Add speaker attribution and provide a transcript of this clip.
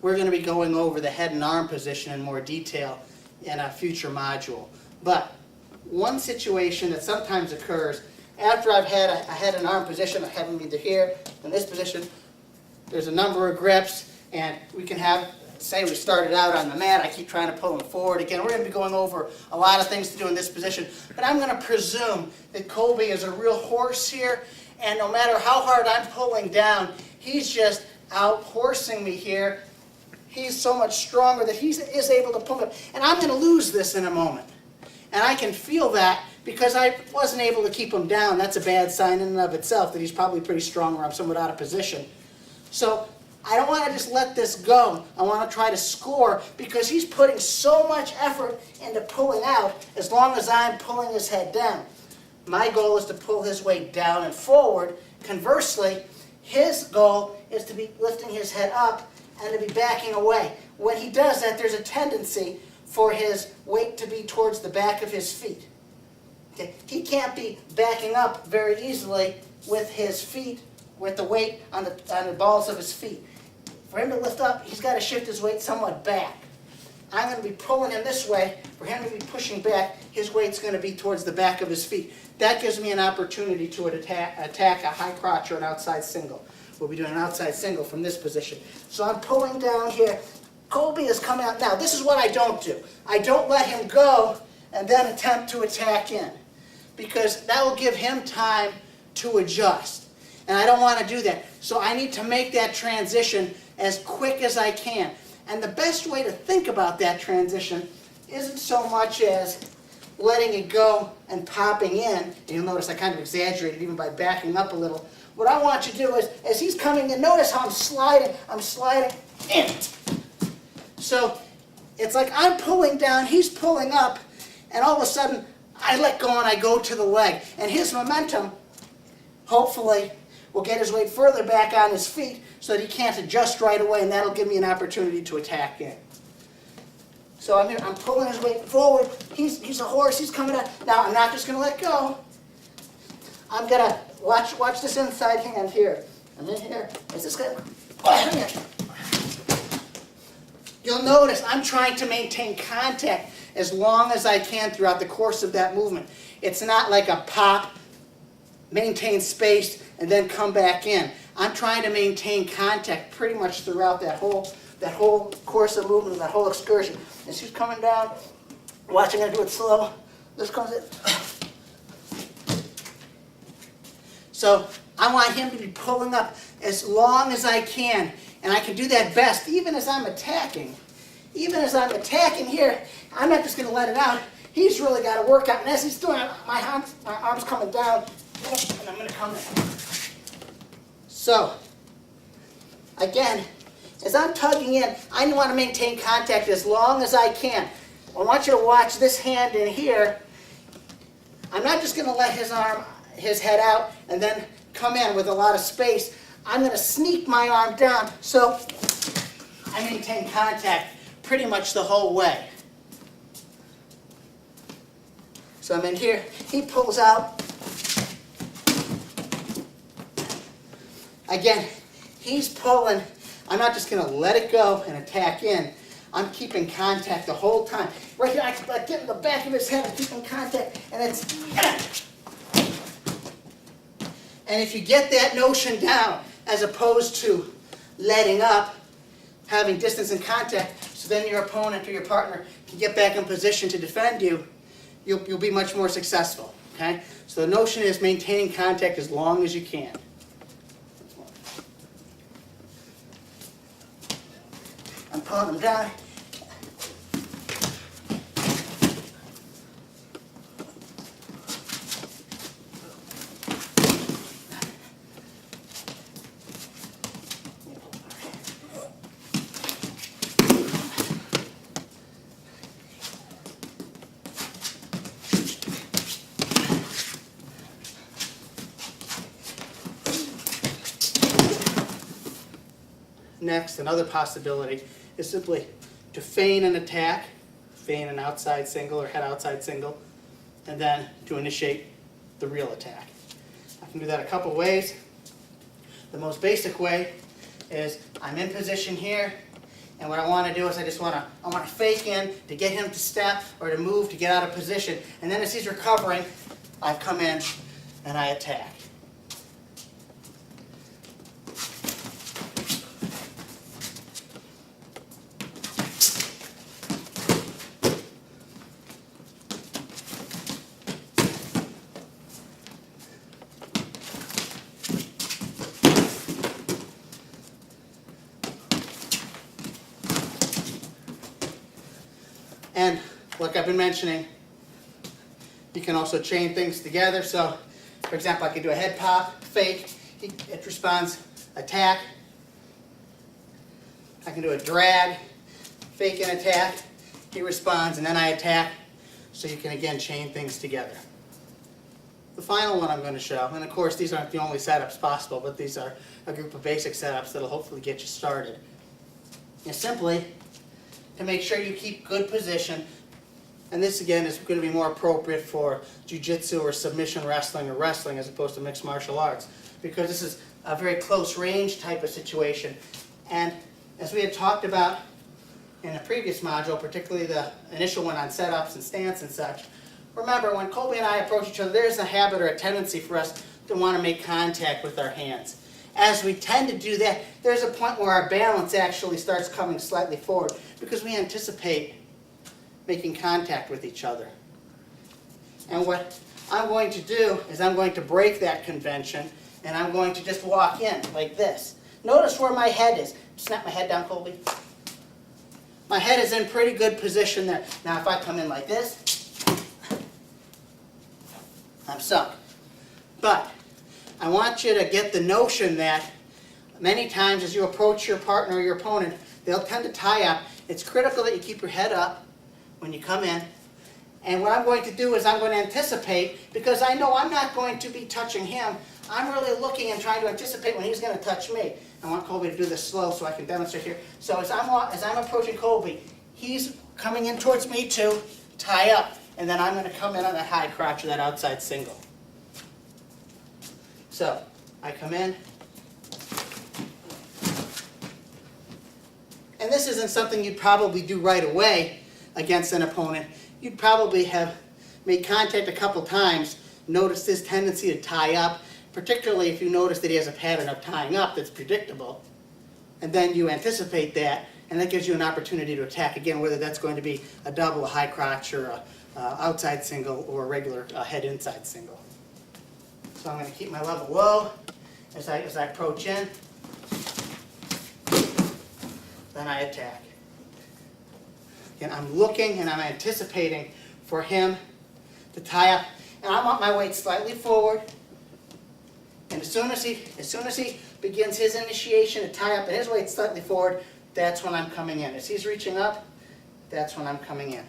Speaker 1: we're going to be going over the head and arm position in more detail in a future module. But one situation that sometimes occurs after I've had a head and arm position, I have them either here, in this position, there's a number of grips, and we can have, say we started out on the mat, I keep trying to pull them forward. Again, we're going to be going over a lot of things to do in this position, but I'm going to presume that Colby is a real horse here, and no matter how hard I'm pulling down, he's just out-horsing me here. He's so much stronger that he is able to pull it, and I'm going to lose this in a moment. And I can feel that because I wasn't able to keep him down. That's a bad sign in and of itself that he's probably pretty strong or I'm somewhat out of position. So I don't want to just let this go. I want to try to score because he's putting so much effort into pulling out as long as I'm pulling his head down. My goal is to pull his weight down and forward. Conversely, his goal is to be lifting his head up and to be backing away. When he does that, there's a tendency for his weight to be towards the back of his feet. Okay? He can't be backing up very easily with his feet, with the weight on the balls of his feet. For him to lift up, he's got to shift his weight somewhat back. I'm going to be pulling him this way. For him to be pushing back, his weight's going to be towards the back of his feet. That gives me an opportunity to attack a high crotch or an outside single. We'll be doing an outside single from this position. So I'm pulling down here. Colby is coming out. Now, this is what I don't do. I don't let him go and then attempt to attack in, because that will give him time to adjust. And I don't want to do that. So I need to make that transition as quick as I can. And the best way to think about that transition isn't so much as letting it go and popping in. And you'll notice I kind of exaggerated even by backing up a little. What I want you to do is, as he's coming in, notice how I'm sliding in. So it's like I'm pulling down, he's pulling up, and all of a sudden I let go and I go to the leg. And his momentum, hopefully, will get his weight further back on his feet so that he can't adjust right away, and that'll give me an opportunity to attack in. So I'm here, I'm pulling his weight forward. He's a horse, he's coming out. Now I'm not just going to let go. I'm going to watch this inside hand here. I'm in here. Is this good? You'll notice I'm trying to maintain contact as long as I can throughout the course of that movement. It's not like a pop, maintain space, and then come back in. I'm trying to maintain contact pretty much throughout that whole course of movement, that whole excursion. And she's coming down, watching her do it slow. This comes in. So I want him to be pulling up as long as I can. And I can do that best even as I'm attacking. Even as I'm attacking here, I'm not just going to let it out. He's really got to work out. And as he's doing it, my arm's coming down, and I'm going to come in. So, again, as I'm tugging in, I want to maintain contact as long as I can. I want you to watch this hand in here. I'm not just going to let his head out and then come in with a lot of space. I'm going to sneak my arm down so I maintain contact pretty much the whole way. So I'm in here, he pulls out. Again, he's pulling. I'm not just going to let it go and attack in. I'm keeping contact the whole time. Right here, I get in the back of his head and keeping contact, and it's... And if you get that notion down, as opposed to letting up, having distance and contact, so then your opponent or your partner can get back in position to defend you, you'll be much more successful. Okay? So the notion is maintaining contact as long as you can. I'm pulling him down. Next, another possibility is simply to feign an attack, feign an outside single or head outside single, and then to initiate the real attack. I can do that a couple ways. The most basic way is I'm in position here, And what I want to do is I want to fake in to get him to step or to move to get out of position. And then as he's recovering, I come in and I attack. And like I've been mentioning, you can also chain things together. So, for example, I could do a head pop, fake, it responds, attack. I can do a drag, fake and attack, he responds, and then I attack. So you can again chain things together. The final one I'm going to show, and of course these aren't the only setups possible, but these are a group of basic setups that'll hopefully get you started. And simply, to make sure you keep good position, and this again is going to be more appropriate for jiu-jitsu or submission wrestling or wrestling as opposed to mixed martial arts, because this is a very close range type of situation. And as we had talked about in the previous module, particularly the initial one on setups and stance and such, remember when Colby and I approach each other, there's a habit or a tendency for us to want to make contact with our hands. As we tend to do that, there's a point where our balance actually starts coming slightly forward because we anticipate making contact with each other. And what I'm going to do is I'm going to break that convention and I'm going to just walk in like this. Notice where my head is. Snap my head down, Colby. My head is in pretty good position there. Now if I come in like this, I'm sunk. But I want you to get the notion that many times as you approach your partner or your opponent, they'll tend to tie up. It's critical that you keep your head up when you come in. And what I'm going to do is I'm going to anticipate, because I know I'm not going to be touching him. I'm really looking and trying to anticipate when he's going to touch me. I want Colby to do this slow so I can demonstrate here. So as I'm approaching Colby, he's coming in towards me to tie up. And then I'm going to come in on that high crotch or that outside single. So, I come in, and this isn't something you'd probably do right away against an opponent. You'd probably have made contact a couple times, noticed his tendency to tie up, particularly if you notice that he has a pattern of tying up that's predictable. And then you anticipate that, and that gives you an opportunity to attack again, whether that's going to be a double, a high crotch, or a outside single, or a regular head inside single. So I'm going to keep my level low as I approach in. Then I attack. Again, I'm looking and I'm anticipating for him to tie up. And I want my weight slightly forward. And as soon as he begins his initiation to tie up and his weight slightly forward, that's when I'm coming in. As he's reaching up, that's when I'm coming in.